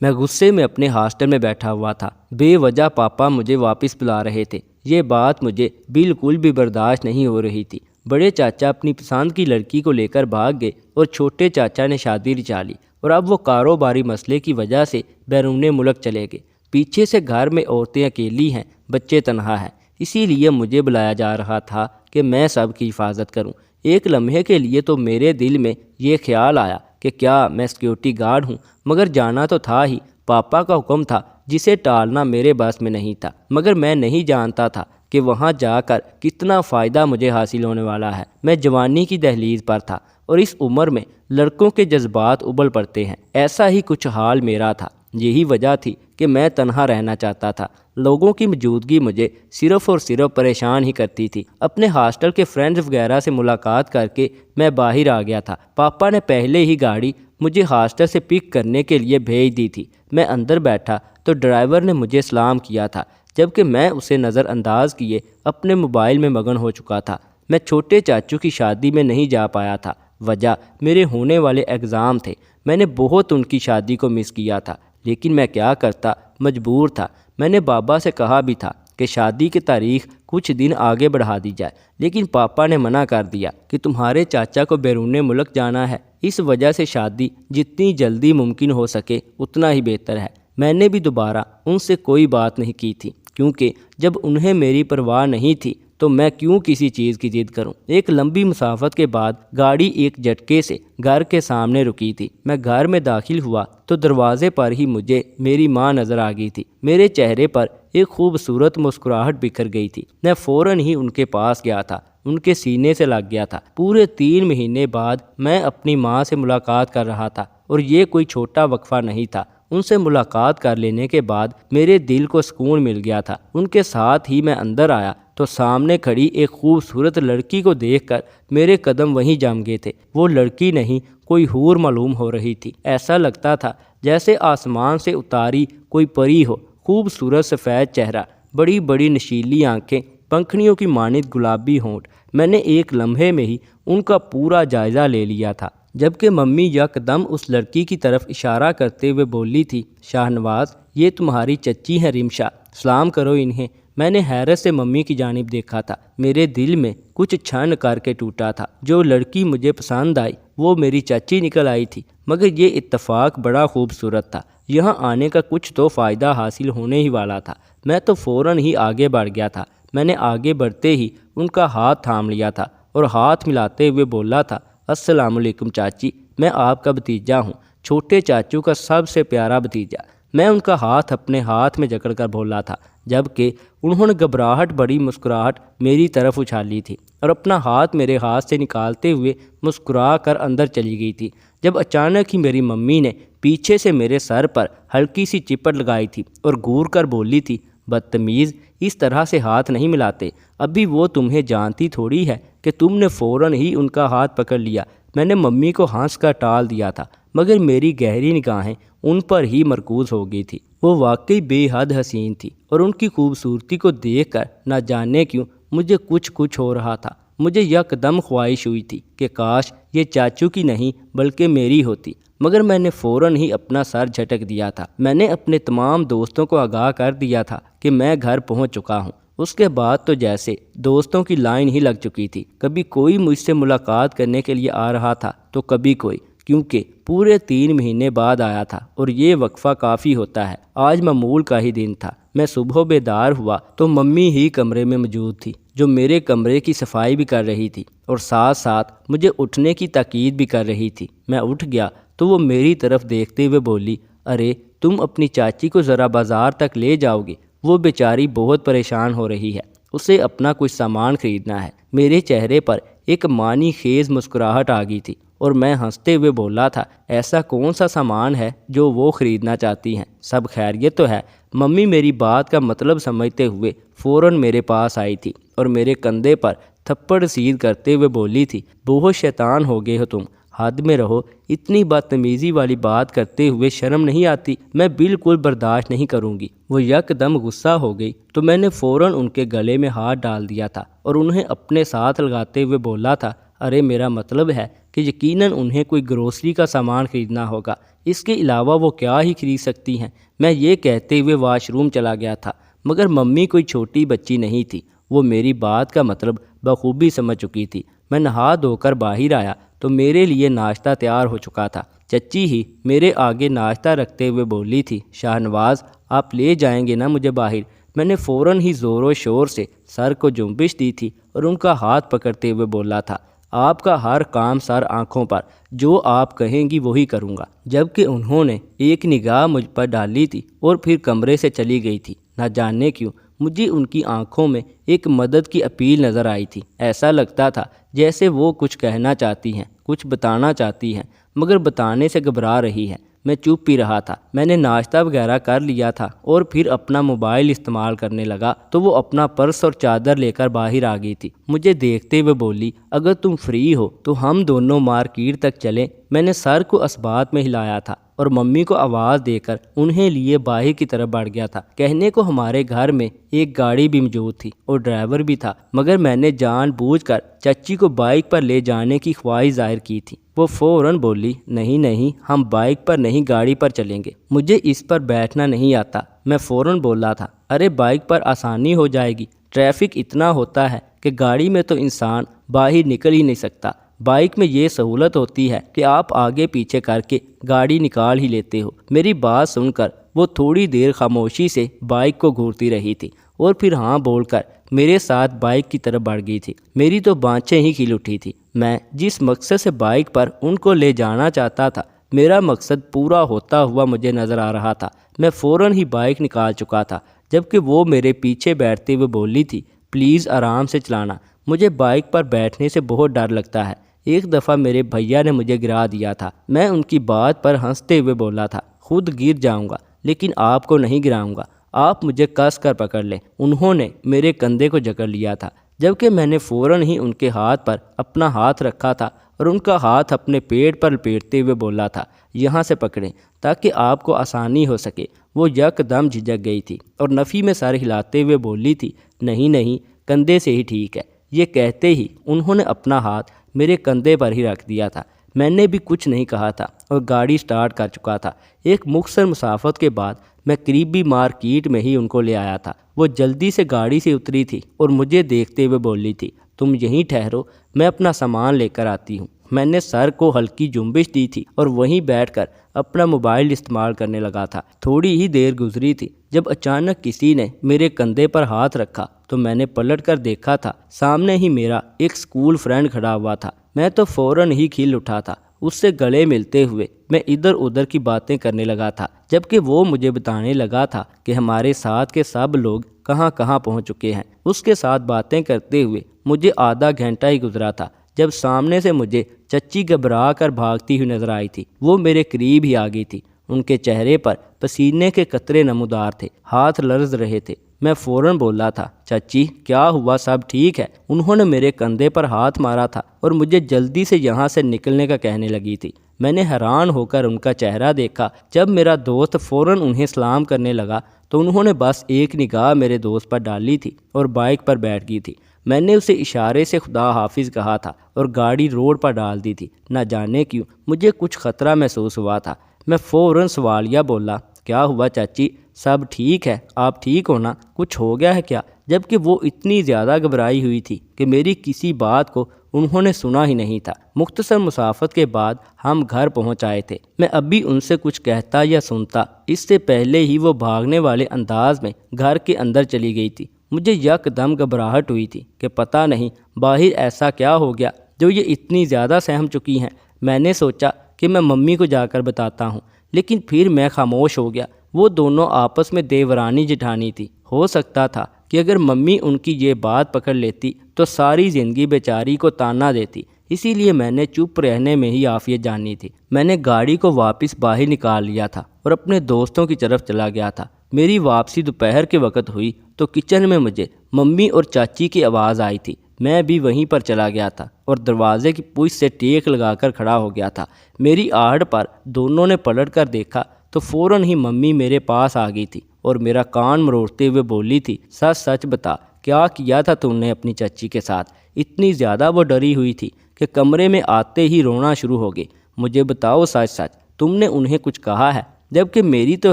میں غصے میں اپنے ہاسٹل میں بیٹھا ہوا تھا۔ بے وجہ پاپا مجھے واپس بلا رہے تھے۔ یہ بات مجھے بالکل بھی برداشت نہیں ہو رہی تھی۔ بڑے چاچا اپنی پسند کی لڑکی کو لے کر بھاگ گئے اور چھوٹے چاچا نے شادی رچا لی، اور اب وہ کاروباری مسئلے کی وجہ سے بیرون ملک چلے گئے۔ پیچھے سے گھر میں عورتیں اکیلی ہیں، بچے تنہا ہیں، اسی لیے مجھے بلایا جا رہا تھا کہ میں سب کی حفاظت کروں۔ ایک لمحے کے لیے تو میرے دل میں یہ خیال آیا کہ کیا میں سیکیورٹی گارڈ ہوں، مگر جانا تو تھا ہی۔ پاپا کا حکم تھا جسے ٹالنا میرے بس میں نہیں تھا، مگر میں نہیں جانتا تھا کہ وہاں جا کر کتنا فائدہ مجھے حاصل ہونے والا ہے۔ میں جوانی کی دہلیز پر تھا، اور اس عمر میں لڑکوں کے جذبات ابل پڑتے ہیں۔ ایسا ہی کچھ حال میرا تھا۔ یہی وجہ تھی کہ میں تنہا رہنا چاہتا تھا۔ لوگوں کی موجودگی مجھے صرف اور صرف پریشان ہی کرتی تھی۔ اپنے ہاسٹل کے فرینڈز وغیرہ سے ملاقات کر کے میں باہر آ گیا تھا۔ پاپا نے پہلے ہی گاڑی مجھے ہاسٹل سے پک کرنے کے لیے بھیج دی تھی۔ میں اندر بیٹھا تو ڈرائیور نے مجھے سلام کیا تھا، جبکہ میں اسے نظر انداز کیے اپنے موبائل میں مگن ہو چکا تھا۔ میں چھوٹے چاچو کی شادی میں نہیں جا پایا تھا، وجہ میرے ہونے والے ایگزام تھے۔ میں نے بہت ان کی شادی کو مس کیا تھا، لیکن میں کیا کرتا، مجبور تھا۔ میں نے بابا سے کہا بھی تھا کہ شادی کی تاریخ کچھ دن آگے بڑھا دی جائے، لیکن پاپا نے منع کر دیا کہ تمہارے چاچا کو بیرون ملک جانا ہے، اس وجہ سے شادی جتنی جلدی ممکن ہو سکے اتنا ہی بہتر ہے۔ میں نے بھی دوبارہ ان سے کوئی بات نہیں کی تھی، کیونکہ جب انہیں میری پرواہ نہیں تھی تو میں کیوں کسی چیز کی ضد کروں۔ ایک لمبی مسافت کے بعد گاڑی ایک جھٹکے سے گھر کے سامنے رکی تھی۔ میں گھر میں داخل ہوا تو دروازے پر ہی مجھے میری ماں نظر آ گئی تھی۔ میرے چہرے پر ایک خوبصورت مسکراہٹ بکھر گئی تھی۔ میں فوراً ہی ان کے پاس گیا تھا، ان کے سینے سے لگ گیا تھا۔ پورے 3 مہینے بعد میں اپنی ماں سے ملاقات کر رہا تھا، اور یہ کوئی چھوٹا وقفہ نہیں تھا۔ ان سے ملاقات کر لینے کے بعد میرے دل کو سکون مل گیا تھا۔ ان کے ساتھ ہی میں اندر آیا تو سامنے کھڑی ایک خوبصورت لڑکی کو دیکھ کر میرے قدم وہیں جم گئے تھے۔ وہ لڑکی نہیں، کوئی حور معلوم ہو رہی تھی۔ ایسا لگتا تھا جیسے آسمان سے اتاری کوئی پری ہو۔ خوبصورت سفید چہرہ، بڑی بڑی نشیلی آنکھیں، پنکھڑیوں کی مانند گلابی ہونٹ۔ میں نے ایک لمحے میں ہی ان کا پورا جائزہ لے لیا تھا، جبکہ ممی یکدم اس لڑکی کی طرف اشارہ کرتے ہوئے بولی تھی، شاہ نواز، یہ تمہاری چچی ہیں رمشا، سلام کرو انہیں۔ میں نے حیرت سے ممی کی جانب دیکھا تھا۔ میرے دل میں کچھ چھن کر کے ٹوٹا تھا۔ جو لڑکی مجھے پسند آئی وہ میری چاچی نکل آئی تھی، مگر یہ اتفاق بڑا خوبصورت تھا۔ یہاں آنے کا کچھ تو فائدہ حاصل ہونے ہی والا تھا۔ میں تو فوراً ہی آگے بڑھ گیا تھا۔ میں نے آگے بڑھتے ہی ان کا ہاتھ تھام لیا تھا اور ہاتھ ملاتے ہوئے بولا تھا، السلام علیکم چاچی، میں آپ کا بھتیجا ہوں، چھوٹے چاچو کا سب سے پیارا بھتیجا۔ میں ان کا ہاتھ اپنے ہاتھ میں جکڑ کر بولا تھا، جبکہ انہوں نے گھبراہٹ بڑی مسکراہٹ میری طرف اچھالی تھی اور اپنا ہاتھ میرے ہاتھ سے نکالتے ہوئے مسکرا کر اندر چلی گئی تھی، جب اچانک ہی میری ممی نے پیچھے سے میرے سر پر ہلکی سی چپٹ لگائی تھی اور گور کر بولی تھی، بدتمیز، اس طرح سے ہاتھ نہیں ملاتے، ابھی وہ تمہیں جانتی تھوڑی ہے کہ تم نے فوراً ہی ان کا ہاتھ پکڑ لیا۔ میں نے ممی کو ہنس کر ٹال دیا تھا، مگر میری گہری نگاہیں ان پر ہی مرکوز ہو گئی تھی۔ وہ واقعی بے حد حسین تھی، اور ان کی خوبصورتی کو دیکھ کر نہ جانے کیوں مجھے کچھ ہو رہا تھا۔ مجھے یکدم خواہش ہوئی تھی کہ کاش یہ چاچو کی نہیں بلکہ میری ہوتی، مگر میں نے فوراً ہی اپنا سر جھٹک دیا تھا۔ میں نے اپنے تمام دوستوں کو آگاہ کر دیا تھا کہ میں گھر پہنچ چکا ہوں۔ اس کے بعد تو جیسے دوستوں کی لائن ہی لگ چکی تھی۔ کبھی کوئی مجھ سے ملاقات کرنے کے لیے آ رہا تھا تو کبھی کوئی، کیونکہ پورے 3 مہینے بعد آیا تھا اور یہ وقفہ کافی ہوتا ہے۔ آج معمول کا ہی دن تھا۔ میں صبح بیدار ہوا تو ممی ہی کمرے میں موجود تھی، جو میرے کمرے کی صفائی بھی کر رہی تھی اور ساتھ ساتھ مجھے اٹھنے کی تاکید بھی کر رہی تھی۔ میں اٹھ گیا تو وہ میری طرف دیکھتے ہوئے بولی، ارے تم اپنی چاچی کو ذرا بازار تک لے جاؤ گے، وہ بیچاری بہت پریشان ہو رہی ہے، اسے اپنا کچھ سامان خریدنا ہے۔ میرے چہرے پر ایک معنی خیز مسکراہٹ آ گئی تھی اور میں ہنستے ہوئے بولا تھا، ایسا کون سا سامان ہے جو وہ خریدنا چاہتی ہیں؟ سب خیریت تو ہے؟ ممی میری بات کا مطلب سمجھتے ہوئے فوراً میرے پاس آئی تھی اور میرے کندھے پر تھپڑ رسید کرتے ہوئے بولی تھی، بہت شیطان ہو گئے ہو تم، حد میں رہو، اتنی بدتمیزی والی بات کرتے ہوئے شرم نہیں آتی؟ میں بالکل برداشت نہیں کروں گی۔ وہ یکدم غصہ ہو گئی تو میں نے فوراً ان کے گلے میں ہاتھ ڈال دیا تھا اور انہیں اپنے ساتھ لگاتے ہوئے بولا تھا، ارے میرا مطلب ہے کہ یقیناً انہیں کوئی گروسری کا سامان خریدنا ہوگا، اس کے علاوہ وہ کیا ہی خرید سکتی ہیں۔ میں یہ کہتے ہوئے واش روم چلا گیا تھا، مگر ممی کوئی چھوٹی بچی نہیں تھی، وہ میری بات کا مطلب بخوبی سمجھ چکی تھی۔ میں نہا دھو کر باہر آیا تو میرے لیے ناشتہ تیار ہو چکا تھا۔ چچی ہی میرے آگے ناشتہ رکھتے ہوئے بولی تھی، شاہ نواز آپ لے جائیں گے نا مجھے باہر؟ میں نے فوراً ہی زور و شور سے سر کو جنبش دی تھی اور ان کا ہاتھ پکڑتے ہوئے بولا تھا، آپ کا ہر کام سر آنکھوں پر، جو آپ کہیں گی وہی کروں گا۔ جبکہ انہوں نے ایک نگاہ مجھ پر ڈالی تھی اور پھر کمرے سے چلی گئی تھی۔ نہ جانے کیوں مجھے ان کی آنکھوں میں ایک مدد کی اپیل نظر آئی تھی۔ ایسا لگتا تھا جیسے وہ کچھ کہنا چاہتی ہیں، کچھ بتانا چاہتی ہیں، مگر بتانے سے گھبرا رہی ہیں۔ میں چپ ہی رہا تھا۔ میں نے ناشتہ وغیرہ کر لیا تھا اور پھر اپنا موبائل استعمال کرنے لگا تو وہ اپنا پرس اور چادر لے کر باہر آ گئی تھی۔ مجھے دیکھتے ہوئے بولی، اگر تم فری ہو تو ہم دونوں مارکیٹ تک چلیں۔ میں نے سر کو اسبات میں ہلایا تھا اور ممی کو آواز دے کر انہیں لیے باہر کی طرف بڑھ گیا تھا۔ کہنے کو ہمارے گھر میں ایک گاڑی بھی موجود تھی اور ڈرائیور بھی تھا، مگر میں نے جان بوجھ کر چچی کو بائک پر لے جانے کی خواہش ظاہر کی تھی۔ وہ فوراً بولی، نہیں نہیں، ہم بائک پر نہیں گاڑی پر چلیں گے، مجھے اس پر بیٹھنا نہیں آتا۔ میں فوراً بولا تھا، ارے بائک پر آسانی ہو جائے گی، ٹریفک اتنا ہوتا ہے کہ گاڑی میں تو انسان باہر نکل ہی نہیں سکتا۔ بائک میں یہ سہولت ہوتی ہے کہ آپ آگے پیچھے کر کے گاڑی نکال ہی لیتے ہو۔ میری بات سن کر وہ تھوڑی دیر خاموشی سے بائک کو گھورتی رہی تھی اور پھر ہاں بول کر میرے ساتھ بائک کی طرف بڑھ گئی تھی۔ میری تو بانچیں ہی کھل اٹھی تھی۔ میں جس مقصد سے بائک پر ان کو لے جانا چاہتا تھا، میرا مقصد پورا ہوتا ہوا مجھے نظر آ رہا تھا۔ میں فوراً ہی بائک نکال چکا تھا، جبکہ وہ میرے پیچھے بیٹھتے ہوئے بولی تھی، پلیز آرام سے چلانا، مجھے بائک پر بیٹھنے سے بہت ڈر لگتا ہے۔ ایک دفعہ میرے بھیا نے مجھے گرا دیا تھا۔ میں ان کی بات پر ہنستے ہوئے بولا تھا، خود گر جاؤں گا لیکن آپ کو نہیں گراؤں گا، آپ مجھے کس کر پکڑ لیں۔ انہوں نے میرے کندھے کو جکڑ لیا تھا، جبکہ میں نے فوراً ہی ان کے ہاتھ پر اپنا ہاتھ رکھا تھا اور ان کا ہاتھ اپنے پیٹ پر لپیٹتے ہوئے بولا تھا، یہاں سے پکڑیں تاکہ آپ کو آسانی ہو سکے۔ وہ یک دم جھجک گئی تھی اور نفی میں سر ہلاتے ہوئے بولی تھی، نہیں نہیں، کندھے سے ہی ٹھیک ہے۔ یہ کہتے ہی انہوں نے اپنا ہاتھ میرے کندھے پر ہی رکھ دیا تھا۔ میں نے بھی کچھ نہیں کہا تھا اور گاڑی سٹارٹ کر چکا تھا۔ ایک مختصر مسافت کے بعد میں قریبی مارکیٹ میں ہی ان کو لے آیا تھا۔ وہ جلدی سے گاڑی سے اتری تھی اور مجھے دیکھتے ہوئے بولی تھی، تم یہیں ٹھہرو، میں اپنا سامان لے کر آتی ہوں۔ میں نے سر کو ہلکی جنبش دی تھی اور وہیں بیٹھ کر اپنا موبائل استعمال کرنے لگا تھا۔ تھوڑی ہی دیر گزری تھی جب اچانک کسی نے میرے کندھے پر ہاتھ رکھا تو میں نے پلٹ کر دیکھا تھا، سامنے ہی میرا ایک اسکول فرینڈ کھڑا ہوا تھا۔ میں تو فوراً ہی کھل اٹھا تھا۔ اس سے گلے ملتے ہوئے میں ادھر ادھر کی باتیں کرنے لگا تھا، جبکہ وہ مجھے بتانے لگا تھا کہ ہمارے ساتھ کے سب لوگ کہاں کہاں پہنچ چکے ہیں۔ اس کے ساتھ باتیں کرتے ہوئے مجھے آدھا گھنٹہ ہی گزرا تھا جب سامنے سے مجھے چچی گھبرا کر بھاگتی ہوئی نظر آئی تھی۔ وہ میرے قریب ہی آ گئی تھی۔ ان کے چہرے پر پسینے کے قطرے نمودار تھے، ہاتھ لرز رہے تھے۔ میں فوراً بولا تھا، چچی کیا ہوا، سب ٹھیک ہے؟ انہوں نے میرے کندھے پر ہاتھ مارا تھا اور مجھے جلدی سے یہاں سے نکلنے کا کہنے لگی تھی۔ میں نے حیران ہو کر ان کا چہرہ دیکھا۔ جب میرا دوست فوراً انہیں سلام کرنے لگا تو انہوں نے بس ایک نگاہ میرے دوست پر ڈالی تھی اور بائک پر بیٹھ گئی تھی۔ میں نے اسے اشارے سے خدا حافظ کہا تھا اور گاڑی روڈ پر ڈال دی تھی۔ نہ جانے کیوں مجھے کچھ خطرہ محسوس ہوا تھا۔ میں فوراً سوالیہ بولا، کیا ہوا چاچی، سب ٹھیک ہے؟ آپ ٹھیک ہونا، کچھ ہو گیا ہے کیا؟ جبکہ وہ اتنی زیادہ گھبرائی ہوئی تھی کہ میری کسی بات کو انہوں نے سنا ہی نہیں تھا۔ مختصر مسافت کے بعد ہم گھر پہنچ آئے تھے۔ میں ابھی ان سے کچھ کہتا یا سنتا، اس سے پہلے ہی وہ بھاگنے والے انداز میں گھر کے اندر چلی گئی تھی۔ مجھے یک دم گھبراہٹ ہوئی تھی کہ پتہ نہیں باہر ایسا کیا ہو گیا جو یہ اتنی زیادہ سہم چکی ہیں۔ میں نے سوچا کہ میں ممی کو جا کر بتاتا ہوں، لیکن پھر میں خاموش ہو گیا۔ وہ دونوں آپس میں دیورانی جٹھانی تھی۔ ہو سکتا تھا کہ اگر ممی ان کی یہ بات پکڑ لیتی تو ساری زندگی بیچاری کو تانا دیتی، اسی لیے میں نے چپ رہنے میں ہی عافیت جانی تھی۔ میں نے گاڑی کو واپس باہر نکال لیا تھا اور اپنے دوستوں کی طرف چلا گیا تھا۔ میری واپسی دوپہر کے وقت ہوئی تو کچن میں مجھے ممی اور چاچی کی آواز آئی تھی۔ میں بھی وہیں پر چلا گیا تھا اور دروازے کی پوچھ سے ٹیک لگا کر کھڑا ہو گیا تھا۔ میری آہٹ پر دونوں نے پلٹ کر دیکھا تو فوراً ہی ممی میرے پاس آ گئی تھی اور میرا کان مروڑتے ہوئے بولی تھی، سچ سچ بتا، کیا کیا تھا تم نے اپنی چچی کے ساتھ؟ اتنی زیادہ وہ ڈری ہوئی تھی کہ کمرے میں آتے ہی رونا شروع ہو گئی۔ مجھے بتاؤ سچ سچ، تم نے انہیں کچھ کہا ہے؟ جبکہ میری تو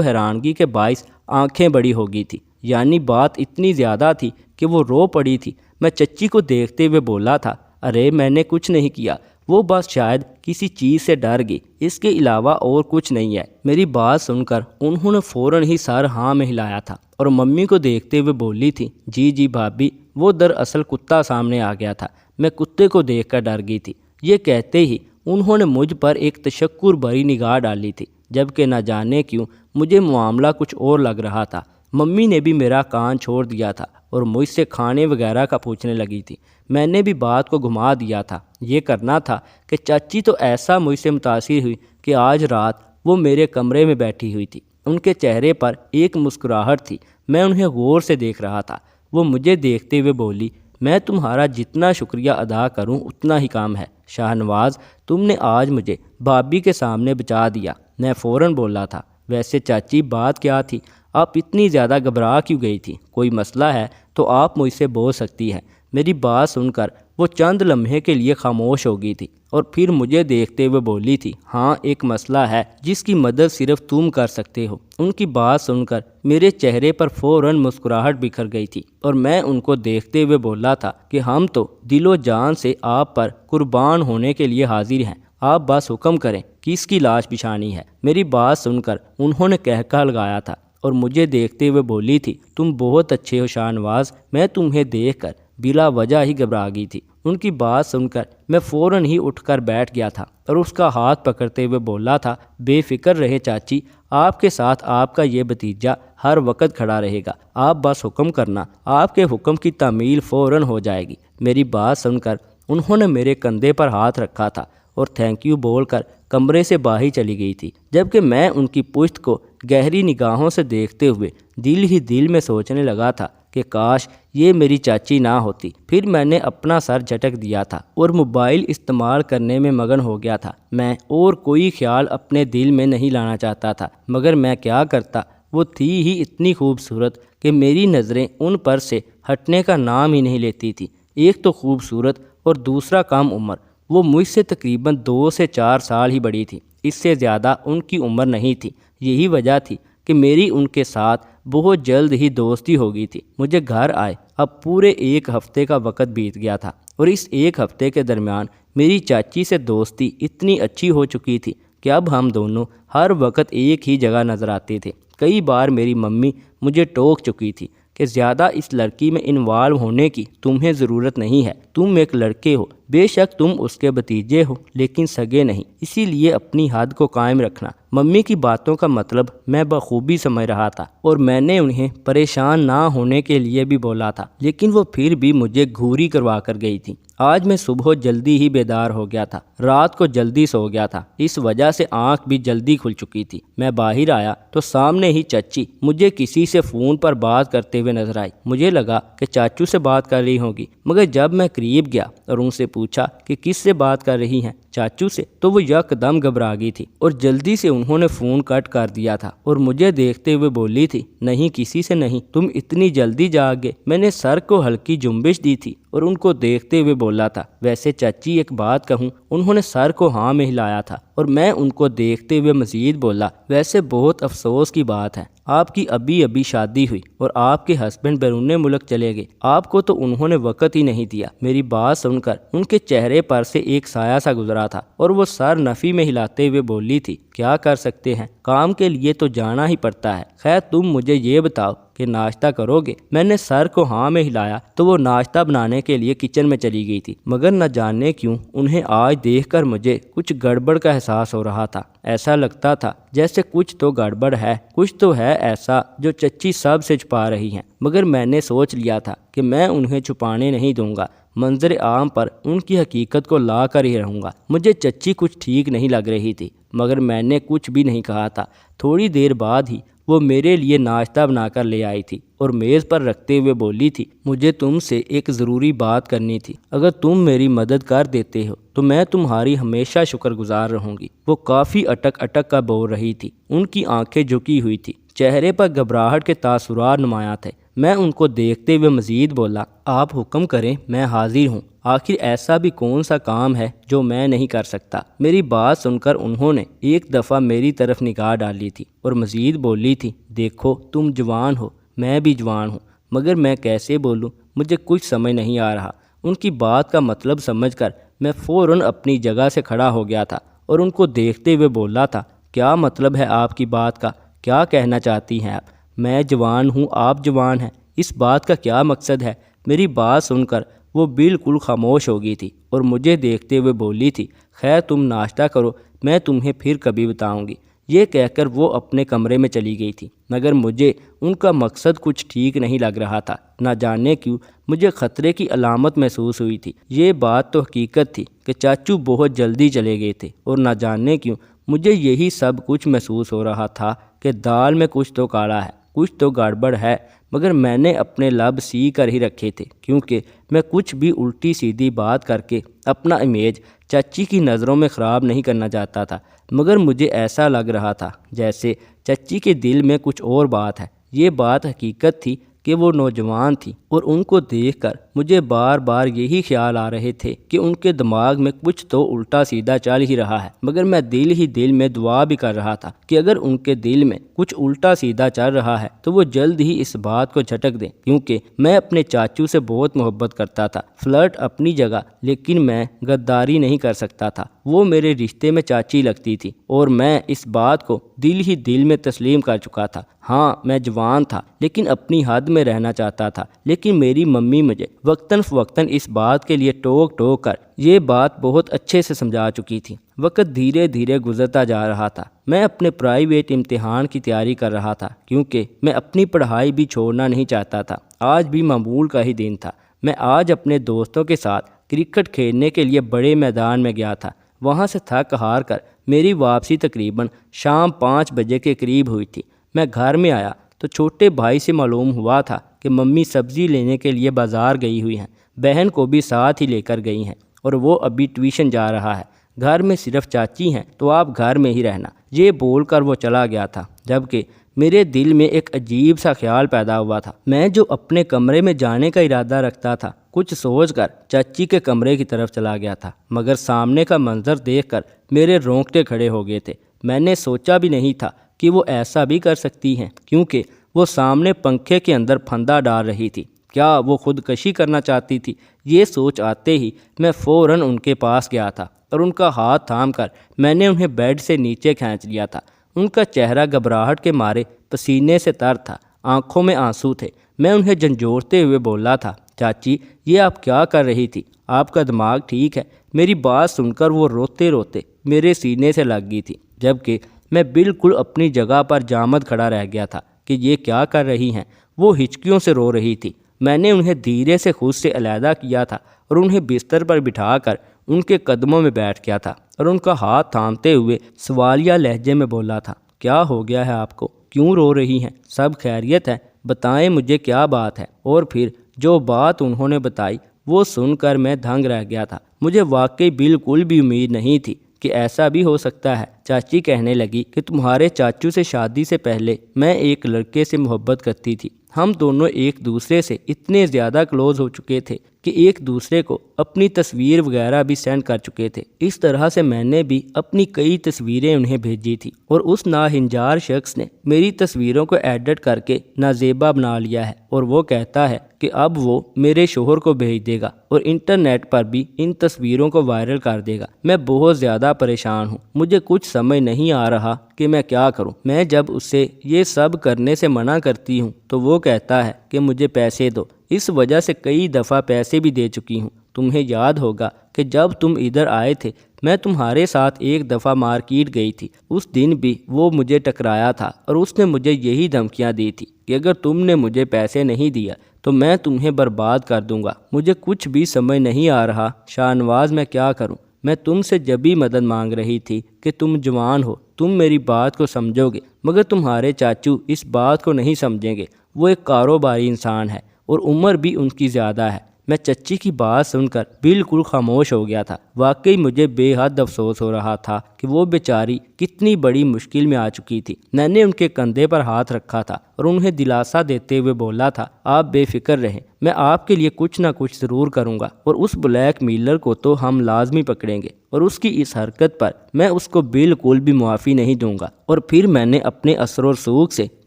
حیرانگی کے باعث آنکھیں بڑی ہو گئی تھی، یعنی بات اتنی زیادہ تھی کہ وہ رو پڑی تھی۔ میں چچی کو دیکھتے ہوئے بولا تھا، ارے میں نے کچھ نہیں کیا، وہ بس شاید کسی چیز سے ڈر گئی، اس کے علاوہ اور کچھ نہیں ہے۔ میری بات سن کر انہوں نے فوراً ہی سر ہاں میں ہلایا تھا اور ممی کو دیکھتے ہوئے بولی تھی، جی جی بھابی، وہ دراصل کتا سامنے آ گیا تھا، میں کتے کو دیکھ کر ڈر گئی تھی۔ یہ کہتے ہی انہوں نے مجھ پر ایک تشکر بھری نگاہ ڈالی تھی، جبکہ نہ جانے کیوں مجھے معاملہ کچھ اور لگ رہا تھا۔ ممی نے بھی میرا کان چھوڑ دیا تھا اور مجھ سے کھانے وغیرہ کا پوچھنے لگی تھی۔ میں نے بھی بات کو گھما دیا تھا، یہ کرنا تھا کہ چاچی تو ایسا مجھ سے متاثر ہوئی کہ آج رات وہ میرے کمرے میں بیٹھی ہوئی تھی۔ ان کے چہرے پر ایک مسکراہٹ تھی، میں انہیں غور سے دیکھ رہا تھا۔ وہ مجھے دیکھتے ہوئے بولی، میں تمہارا جتنا شکریہ ادا کروں اتنا ہی کام ہے شاہ نواز، تم نے آج مجھے بھابی کے سامنے بچا دیا۔ میں فوراً بولا تھا، ویسے چاچی بات کیا تھی؟ آپ اتنی زیادہ گھبرا کیوں گئی تھی؟ کوئی مسئلہ ہے تو آپ مجھ سے بول سکتی ہیں۔ میری بات سن کر وہ چند لمحے کے لیے خاموش ہو گئی تھی اور پھر مجھے دیکھتے ہوئے بولی تھی، ہاں ایک مسئلہ ہے جس کی مدد صرف تم کر سکتے ہو۔ ان کی بات سن کر میرے چہرے پر فوراً مسکراہٹ بکھر گئی تھی اور میں ان کو دیکھتے ہوئے بولا تھا کہ ہم تو دل و جان سے آپ پر قربان ہونے کے لیے حاضر ہیں، آپ بس حکم کریں، کس کی لاش بچھانی ہے؟ میری بات سن کر انہوں نے قہقہ لگایا تھا اور مجھے دیکھتے ہوئے بولی تھی، تم بہت اچھے ہو شاہ نواز، میں تمہیں دیکھ کر بلا وجہ ہی گھبرا گئی تھی۔ ان کی بات سن کر میں فوراً ہی اٹھ کر بیٹھ گیا تھا اور اس کا ہاتھ پکڑتے ہوئے بولا تھا، بے فکر رہے چاچی، آپ کے ساتھ آپ کا یہ بھتیجا ہر وقت کھڑا رہے گا، آپ بس حکم کرنا، آپ کے حکم کی تعمیل فوراً ہو جائے گی۔ میری بات سن کر انہوں نے میرے کندھے پر ہاتھ رکھا تھا اور تھینک یو بول کر کمرے سے باہر چلی گئی تھی، جبکہ میں ان کی پشت کو گہری نگاہوں سے دیکھتے ہوئے دل ہی دل میں سوچنے لگا تھا کہ کاش یہ میری چاچی نہ ہوتی۔ پھر میں نے اپنا سر جھٹک دیا تھا اور موبائل استعمال کرنے میں مگن ہو گیا تھا۔ میں اور کوئی خیال اپنے دل میں نہیں لانا چاہتا تھا، مگر میں کیا کرتا، وہ تھی ہی اتنی خوبصورت کہ میری نظریں ان پر سے ہٹنے کا نام ہی نہیں لیتی تھی۔ ایک تو خوبصورت اور دوسرا کم عمر، وہ مجھ سے تقریباً 2 سے 4 سال ہی بڑی تھی، اس سے زیادہ ان کی عمر نہیں تھی۔ یہی وجہ تھی کہ میری ان کے ساتھ بہت جلد ہی دوستی ہو گئی تھی۔ مجھے گھر آئے اب پورے 1 ہفتے کا وقت بیت گیا تھا اور اس 1 ہفتے کے درمیان میری چاچی سے دوستی اتنی اچھی ہو چکی تھی کہ اب ہم دونوں ہر وقت ایک ہی جگہ نظر آتے تھے۔ کئی بار میری ممی مجھے ٹوک چکی تھی کہ زیادہ اس لڑکی میں انوالو ہونے کی تمہیں ضرورت نہیں ہے، تم ایک لڑکے ہو، بے شک تم اس کے بھتیجے ہو لیکن سگے نہیں، اسی لیے اپنی حد کو قائم رکھنا۔ ممی کی باتوں کا مطلب میں بخوبی سمجھ رہا تھا اور میں نے انہیں پریشان نہ ہونے کے لیے بھی بولا تھا، لیکن وہ پھر بھی مجھے گھوری کروا کر گئی تھی۔ آج میں صبح جلدی ہی بیدار ہو گیا تھا، رات کو جلدی سو گیا تھا، اس وجہ سے آنکھ بھی جلدی کھل چکی تھی۔ میں باہر آیا تو سامنے ہی چچی مجھے کسی سے فون پر بات کرتے ہوئے نظر آئی۔ مجھے لگا کہ چاچو سے بات کر رہی ہوگی، مگر جب میں قریب گیا اور ان سے پوچھا کہ کس سے بات کر رہی ہیں، چاچو سے، تو وہ یکدم گھبرا گئی تھی اور جلدی سے انہوں نے فون کٹ کر دیا تھا اور مجھے دیکھتے ہوئے بولی تھی، نہیں کسی سے نہیں، تم اتنی جلدی جاگ گئے؟ میں نے سر کو ہلکی جنبش دی تھی اور ان کو دیکھتے ہوئے بولا تھا، ویسے چاچی ایک بات کہوں؟ انہوں نے سر کو ہاں میں ہلایا تھا اور میں ان کو دیکھتے ہوئے مزید بولا، ویسے بہت افسوس کی بات ہے، آپ کی ابھی شادی ہوئی اور آپ کے ہسبینڈ بیرون ملک چلے گئے، آپ کو تو انہوں نے وقت ہی نہیں دیا۔ میری بات سن کر ان کے چہرے پر سے ایک سایہ سا گزرا تھا اور وہ سر نفی میں ہلاتے ہوئے بولی تھی، کیا کر سکتے ہیں، کام کے لیے تو جانا ہی پڑتا ہے، خیر تم مجھے یہ بتاؤ کہ ناشتہ کرو گے؟ میں نے سر کو ہاں میں ہلایا تو وہ ناشتہ بنانے کے لیے کچن میں چلی گئی تھی، مگر نہ جانے کیوں انہیں آج دیکھ کر مجھے کچھ گڑبڑ کا احساس ہو رہا تھا۔ ایسا لگتا تھا جیسے کچھ تو گڑبڑ ہے، کچھ تو ہے ایسا جو چچی سب سے چھپا رہی ہیں، مگر میں نے سوچ لیا تھا کہ میں انہیں چھپانے نہیں دوں گا، منظر عام پر ان کی حقیقت کو لا کر ہی رہوں گا۔ مجھے چچی کچھ ٹھیک نہیں لگ رہی تھی، مگر میں نے کچھ بھی نہیں کہا تھا۔ تھوڑی دیر بعد ہی وہ میرے لیے ناشتہ بنا کر لے آئی تھی اور میز پر رکھتے ہوئے بولی تھی، مجھے تم سے ایک ضروری بات کرنی تھی، اگر تم میری مدد کر دیتے ہو تو میں تمہاری ہمیشہ شکر گزار رہوں گی۔ وہ کافی اٹک اٹک کر بول رہی تھی، ان کی آنکھیں جھکی ہوئی تھی، چہرے پر گھبراہٹ کے تاثرات نمایاں تھے۔ میں ان کو دیکھتے ہوئے مزید بولا، آپ حکم کریں، میں حاضر ہوں۔ آخر ایسا بھی کون سا کام ہے جو میں نہیں کر سکتا؟ میری بات سن کر انہوں نے ایک دفعہ میری طرف نگاہ ڈالی تھی اور مزید بولی تھی، دیکھو تم جوان ہو، میں بھی جوان ہوں، مگر میں کیسے بولوں؟ مجھے کچھ سمجھ نہیں آ رہا۔ ان کی بات کا مطلب سمجھ کر میں فوراً اپنی جگہ سے کھڑا ہو گیا تھا اور ان کو دیکھتے ہوئے بولا تھا، کیا مطلب ہے آپ کی بات کا؟ کیا کہنا چاہتی ہیں آپ؟ میں جوان ہوں، آپ جوان ہیں، اس بات کا کیا مقصد ہے؟ میری بات سن کر وہ بالکل خاموش ہو گئی تھی اور مجھے دیکھتے ہوئے بولی تھی، خیر تم ناشتہ کرو، میں تمہیں پھر کبھی بتاؤں گی۔ یہ کہہ کر وہ اپنے کمرے میں چلی گئی تھی، مگر مجھے ان کا مقصد کچھ ٹھیک نہیں لگ رہا تھا۔ نہ جانے کیوں مجھے خطرے کی علامت محسوس ہوئی تھی۔ یہ بات تو حقیقت تھی کہ چاچو بہت جلدی چلے گئے تھے، اور نہ جانے کیوں مجھے یہی سب کچھ محسوس ہو رہا تھا کہ دال میں کچھ تو کالا ہے، کچھ تو گڑبڑ ہے، مگر میں نے اپنے لب سی کر ہی رکھے تھے، کیونکہ میں کچھ بھی الٹی سیدھی بات کر کے اپنا امیج چچی کی نظروں میں خراب نہیں کرنا چاہتا تھا۔ مگر مجھے ایسا لگ رہا تھا جیسے چچی کے دل میں کچھ اور بات ہے۔ یہ بات حقیقت تھی کہ وہ نوجوان تھی، اور ان کو دیکھ کر مجھے بار بار یہی خیال آ رہے تھے کہ ان کے دماغ میں کچھ تو الٹا سیدھا چل ہی رہا ہے، مگر میں دل ہی دل میں دعا بھی کر رہا تھا کہ اگر ان کے دل میں کچھ الٹا سیدھا چل رہا ہے تو وہ جلد ہی اس بات کو جھٹک دیں، کیونکہ میں اپنے چاچو سے بہت محبت کرتا تھا۔ فلرٹ اپنی جگہ، لیکن میں غداری نہیں کر سکتا تھا۔ وہ میرے رشتے میں چاچی لگتی تھی، اور میں اس بات کو دل ہی دل میں تسلیم کر چکا تھا۔ ہاں میں جوان تھا، لیکن اپنی حد میں رہنا چاہتا تھا، لیکن میری ممی مجھے وقتاً فوقتاً اس بات کے لیے ٹوک ٹوک کر یہ بات بہت اچھے سے سمجھا چکی تھی۔ وقت دھیرے دھیرے گزرتا جا رہا تھا۔ میں اپنے پرائیویٹ امتحان کی تیاری کر رہا تھا، کیونکہ میں اپنی پڑھائی بھی چھوڑنا نہیں چاہتا تھا۔ آج بھی معمول کا ہی دن تھا۔ میں آج اپنے دوستوں کے ساتھ کرکٹ کھیلنے کے لیے بڑے میدان میں گیا تھا۔ وہاں سے تھک ہار کر میری واپسی تقریباً شام 5 بجے کے قریب ہوئی تھی۔ میں گھر میں آیا تو چھوٹے بھائی سے معلوم ہوا تھا کہ ممی سبزی لینے کے لیے بازار گئی ہوئی ہیں، بہن کو بھی ساتھ ہی لے کر گئی ہیں، اور وہ ابھی ٹیوشن جا رہا ہے۔ گھر میں صرف چاچی ہیں، تو آپ گھر میں ہی رہنا۔ یہ بول کر وہ چلا گیا تھا، جبکہ میرے دل میں ایک عجیب سا خیال پیدا ہوا تھا۔ میں جو اپنے کمرے میں جانے کا ارادہ رکھتا تھا، کچھ سوچ کر چاچی کے کمرے کی طرف چلا گیا تھا، مگر سامنے کا منظر دیکھ کر میرے رونگٹے کھڑے ہو گئے تھے۔ میں نے سوچا بھی نہیں تھا کہ وہ ایسا بھی کر سکتی ہیں، کیونکہ وہ سامنے پنکھے کے اندر پھندا ڈال رہی تھی۔ کیا وہ خودکشی کرنا چاہتی تھی؟ یہ سوچ آتے ہی میں فوراً ان کے پاس گیا تھا، اور ان کا ہاتھ تھام کر میں نے انہیں بیڈ سے نیچے کھینچ لیا تھا۔ ان کا چہرہ گھبراہٹ کے مارے پسینے سے تر تھا، آنکھوں میں آنسو تھے۔ میں انہیں جھنجھوڑتے ہوئے بولا تھا، چاچی یہ آپ کیا کر رہی تھی؟ آپ کا دماغ ٹھیک ہے؟ میری بات سن کر وہ روتے روتے میرے سینے سے لگ گئی تھی، جبکہ میں بالکل اپنی جگہ پر جامد کھڑا رہ گیا تھا کہ یہ کیا کر رہی ہیں۔ وہ ہچکیوں سے رو رہی تھی۔ میں نے انہیں دھیرے سے خود سے علیحدہ کیا تھا اور انہیں بستر پر بٹھا کر ان کے قدموں میں بیٹھ گیا تھا، اور ان کا ہاتھ تھامتے ہوئے سوالیہ لہجے میں بولا تھا، کیا ہو گیا ہے آپ کو؟ کیوں رو رہی ہیں؟ سب خیریت ہے؟ بتائیں مجھے کیا بات ہے؟ اور پھر جو بات انہوں نے بتائی وہ سن کر میں دھنگ رہ گیا تھا۔ مجھے واقعی بالکل بھی امید نہیں تھی کہ ایسا بھی ہو سکتا ہے۔ چاچی کہنے لگی کہ تمہارے چاچو سے شادی سے پہلے میں ایک لڑکے سے محبت کرتی تھی۔ ہم دونوں ایک دوسرے سے اتنے زیادہ کلوز ہو چکے تھے کہ ایک دوسرے کو اپنی تصویر وغیرہ بھی سینڈ کر چکے تھے۔ اس طرح سے میں نے بھی اپنی کئی تصویریں انہیں بھیجی تھی، اور اس ناہنجار شخص نے میری تصویروں کو ایڈٹ کر کے نازیبا بنا لیا ہے، اور وہ کہتا ہے کہ اب وہ میرے شوہر کو بھیج دے گا اور انٹرنیٹ پر بھی ان تصویروں کو وائرل کر دے گا۔ میں بہت زیادہ پریشان ہوں، مجھے کچھ سمجھ نہیں آ رہا کہ میں کیا کروں۔ میں جب اسے یہ سب کرنے سے منع کرتی ہوں تو وہ کہتا ہے کہ مجھے پیسے دو۔ اس وجہ سے کئی دفعہ پیسے بھی دے چکی ہوں۔ تمہیں یاد ہوگا کہ جب تم ادھر آئے تھے میں تمہارے ساتھ ایک دفعہ مارکیٹ گئی تھی، اس دن بھی وہ مجھے ٹکرایا تھا، اور اس نے مجھے یہی دھمکیاں دی تھی کہ اگر تم نے مجھے پیسے نہیں دیا تو میں تمہیں برباد کر دوں گا۔ مجھے کچھ بھی سمجھ نہیں آ رہا شاہ نواز، میں کیا کروں؟ میں تم سے جب بھی مدد مانگ رہی تھی کہ تم جوان ہو، تم میری بات کو سمجھو گے، مگر تمہارے چاچو اس بات کو نہیں سمجھیں گے۔ وہ ایک کاروباری انسان ہے اور عمر بھی ان کی زیادہ ہے۔ میں چچی کی بات سن کر بالکل خاموش ہو گیا تھا۔ واقعی مجھے بے حد افسوس ہو رہا تھا کہ وہ بیچاری کتنی بڑی مشکل میں آ چکی تھی۔ میں نے ان کے کندھے پر ہاتھ رکھا تھا اور انہیں دلاسا دیتے ہوئے بولا تھا، آپ بے فکر رہیں، میں آپ کے لیے کچھ نہ کچھ ضرور کروں گا، اور اس بلیک میلر کو تو ہم لازمی پکڑیں گے، اور اس کی اس حرکت پر میں اس کو بالکل بھی معافی نہیں دوں گا۔ اور پھر میں نے اپنے اثر و رسوخ سے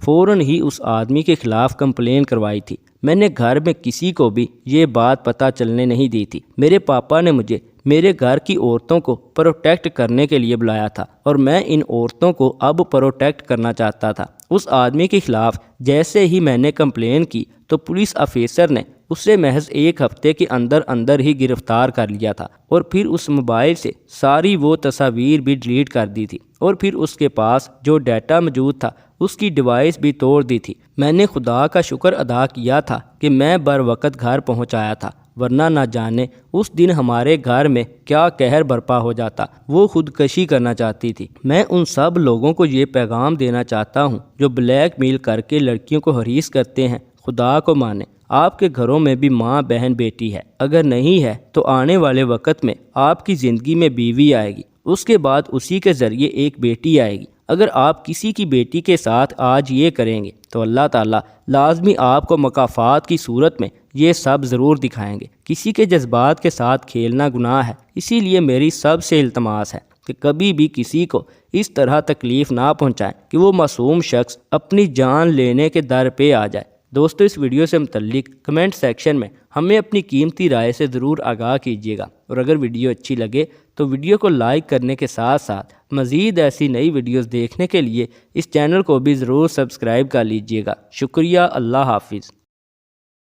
فوراً ہی اس آدمی کے خلاف کمپلین کروائی تھی۔ میں نے گھر میں کسی کو بھی یہ بات پتہ چلنے نہیں دی تھی۔ میرے پاپا نے مجھے میرے گھر کی عورتوں کو پروٹیکٹ کرنے کے لیے بلایا تھا، اور میں ان عورتوں کو اب پروٹیکٹ کرنا چاہتا تھا۔ اس آدمی کے خلاف جیسے ہی میں نے کمپلین کی تو پولیس آفیسر نے اسے محض 1 ہفتے کے اندر ہی گرفتار کر لیا تھا، اور پھر اس موبائل سے ساری وہ تصاویر بھی ڈیلیٹ کر دی تھی، اور پھر اس کے پاس جو ڈیٹا موجود تھا اس کی ڈیوائس بھی توڑ دی تھی۔ میں نے خدا کا شکر ادا کیا تھا کہ میں بر وقت گھر پہنچ آیا تھا، ورنہ نہ جانے اس دن ہمارے گھر میں کیا قہر برپا ہو جاتا۔ وہ خودکشی کرنا چاہتی تھی۔ میں ان سب لوگوں کو یہ پیغام دینا چاہتا ہوں جو بلیک میل کر کے لڑکیوں کو ہریس کرتے ہیں، خدا کو مانیں، آپ کے گھروں میں بھی ماں بہن بیٹی ہے، اگر نہیں ہے تو آنے والے وقت میں آپ کی زندگی میں بیوی آئے گی، اس کے بعد اسی کے ذریعے ایک بیٹی آئے گی۔ اگر آپ کسی کی بیٹی کے ساتھ آج یہ کریں گے تو اللہ تعالیٰ لازمی آپ کو مکافات کی صورت میں یہ سب ضرور دکھائیں گے۔ کسی کے جذبات کے ساتھ کھیلنا گناہ ہے، اسی لیے میری سب سے التماس ہے کہ کبھی بھی کسی کو اس طرح تکلیف نہ پہنچائیں کہ وہ معصوم شخص اپنی جان لینے کے در پہ آ جائے۔ دوستو، اس ویڈیو سے متعلق کمنٹ سیکشن میں ہمیں اپنی قیمتی رائے سے ضرور آگاہ کیجیے گا، اور اگر ویڈیو اچھی لگے تو ویڈیو کو لائک کرنے کے ساتھ ساتھ مزید ایسی نئی ویڈیوز دیکھنے کے لیے اس چینل کو بھی ضرور سبسکرائب کر لیجیے گا۔ شکریہ، اللہ حافظ۔